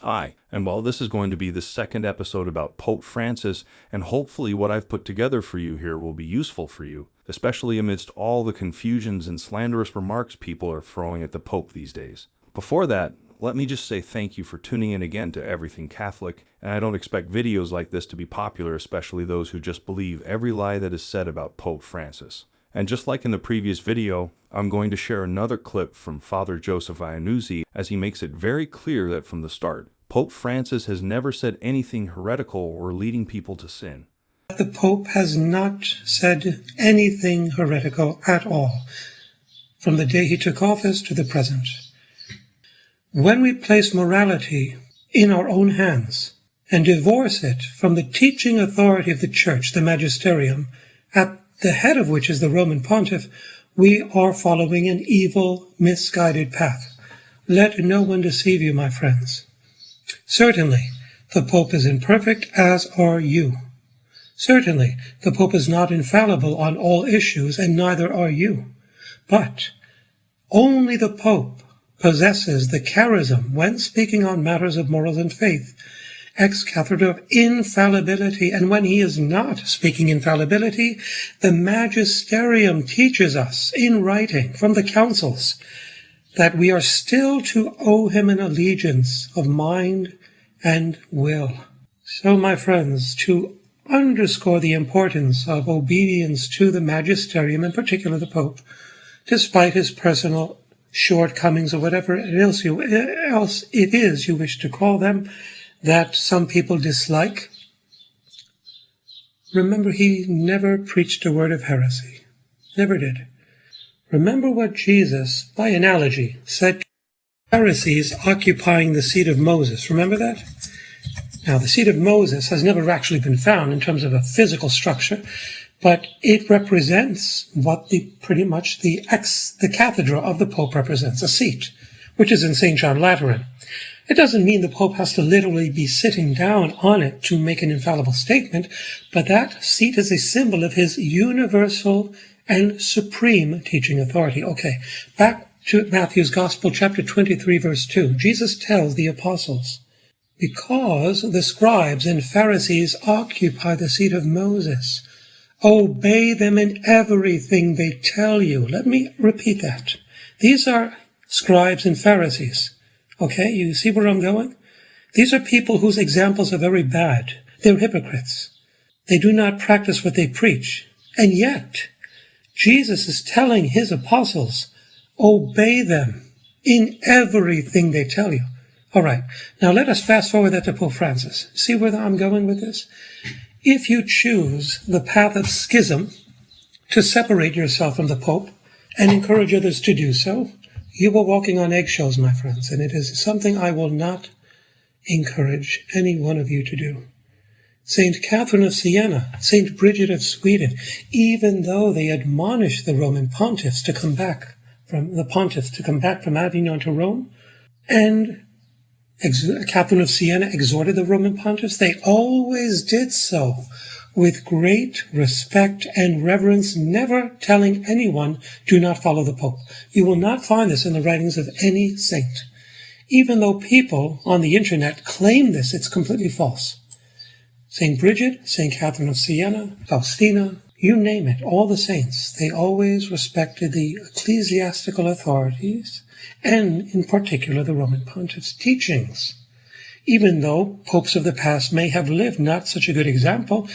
Hi, and while this is going to be the second episode about Pope Francis, and hopefully what I've put together for you here will be useful for you, especially amidst all the confusions and slanderous remarks people are throwing at the Pope these days. Before that, let me just say thank you for tuning in again to Everything Catholic, and I don't expect videos like this to be popular, especially those who just believe every lie that is said about Pope Francis. And just like in the previous video, I'm going to share another clip from Father Joseph Iannuzzi as he makes it very clear that from the start, Pope Francis has never said anything heretical or leading people to sin. The Pope has not said anything heretical at all, from the day he took office to the present. When we place morality in our own hands and divorce it from the teaching authority of the Church, the magisterium, at the head of which is the Roman Pontiff, we are following an evil, misguided path. Let no one deceive you, my friends. Certainly, the Pope is imperfect, as are you. Certainly, the Pope is not infallible on all issues, and neither are you. But only the Pope possesses the charism, when speaking on matters of morals and faith, ex cathedra of infallibility, and when he is not speaking infallibility, the magisterium teaches us in writing from the councils that we are still to owe him an allegiance of mind and will. So, my friends, to underscore the importance of obedience to the magisterium, in particular the Pope, despite his personal shortcomings or whatever else it is you wish to call them, that some people dislike. Remember, he never preached a word of heresy. Never did. Remember what Jesus, by analogy, said to heresies occupying the seat of Moses. Remember that? Now, the seat of Moses has never actually been found in terms of a physical structure, but it represents what pretty much the cathedra of the Pope represents, a seat, which is in St. John Lateran. It doesn't mean the Pope has to literally be sitting down on it to make an infallible statement, but that seat is a symbol of his universal and supreme teaching authority. Okay, back to Matthew's Gospel, chapter 23, verse 2. Jesus tells the apostles, because the scribes and Pharisees occupy the seat of Moses, obey them in everything they tell you. Let me repeat that. These are scribes and Pharisees. Okay, you see where I'm going? These are people whose examples are very bad. They're hypocrites. They do not practice what they preach. And yet, Jesus is telling his apostles, obey them in everything they tell you. All right, now let us fast forward that to Pope Francis. See where I'm going with this? If you choose the path of schism to separate yourself from the Pope and encourage others to do so, you are walking on eggshells, my friends, and it is something I will not encourage any one of you to do. Saint Catherine of Siena, Saint Bridget of Sweden, even though they admonished the Roman pontiffs to come back from Avignon to Rome, and Catherine of Siena exhorted the Roman pontiffs, they always did so with great respect and reverence, never telling anyone, do not follow the Pope. You will not find this in the writings of any saint. Even though people on the internet claim this, it's completely false. St. Bridget, St. Catherine of Siena, Faustina, you name it, all the saints, they always respected the ecclesiastical authorities and, in particular, the Roman pontiff's teachings. Even though popes of the past may have lived not such a good example,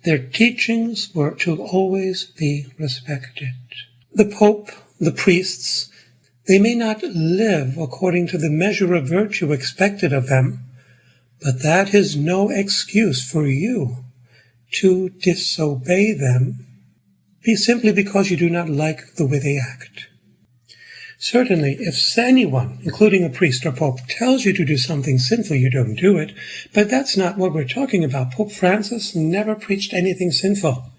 their teachings were to always be respected. The Pope, the priests, they may not live according to the measure of virtue expected of them, but that is no excuse for you to disobey them simply because you do not like the way they act. Certainly, if anyone, including a priest or pope, tells you to do something sinful, you don't do it. But that's not what we're talking about. Pope Francis never preached anything sinful.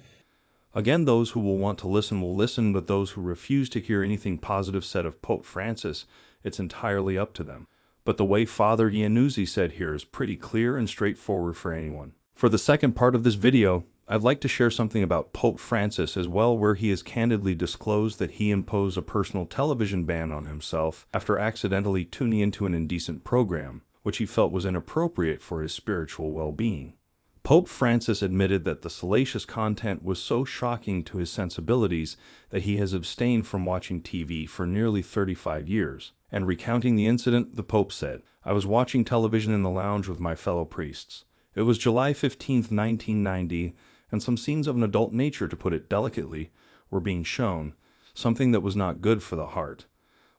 Again, those who will want to listen will listen, but those who refuse to hear anything positive said of Pope Francis, it's entirely up to them. But the way Father Iannuzzi said here is pretty clear and straightforward for anyone. For the second part of this video, I'd like to share something about Pope Francis as well, where he has candidly disclosed that he imposed a personal television ban on himself after accidentally tuning into an indecent program, which he felt was inappropriate for his spiritual well-being. Pope Francis admitted that the salacious content was so shocking to his sensibilities that he has abstained from watching TV for nearly 35 years. And recounting the incident, the Pope said, "I was watching television in the lounge with my fellow priests. It was July 15th, 1990, and some scenes of an adult nature, to put it delicately, were being shown, something that was not good for the heart.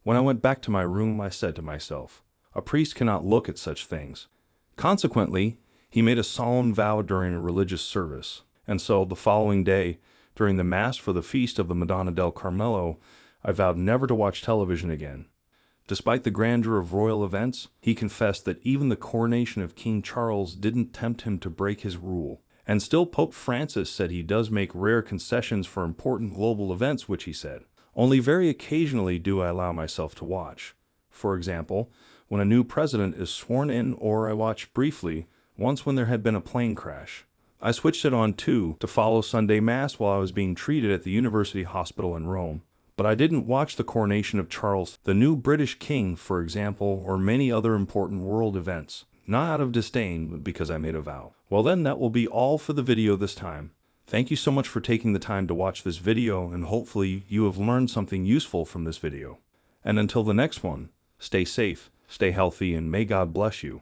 When I went back to my room, I said to myself, a priest cannot look at such things." Consequently, he made a solemn vow during a religious service, and so the following day, during the Mass for the feast of the Madonna del Carmelo, I vowed never to watch television again. Despite the grandeur of royal events, he confessed that even the coronation of King Charles didn't tempt him to break his rule. And still, Pope Francis said he does make rare concessions for important global events, which he said, "Only very occasionally do I allow myself to watch. For example, when a new president is sworn in, or I watch briefly, once when there had been a plane crash. I switched it on too, to follow Sunday Mass while I was being treated at the University Hospital in Rome. But I didn't watch the coronation of Charles, the new British king, for example, or many other important world events. Not out of disdain, but because I made a vow." Well then, that will be all for the video this time. Thank you so much for taking the time to watch this video, and hopefully you have learned something useful from this video. And until the next one, stay safe, stay healthy, and may God bless you.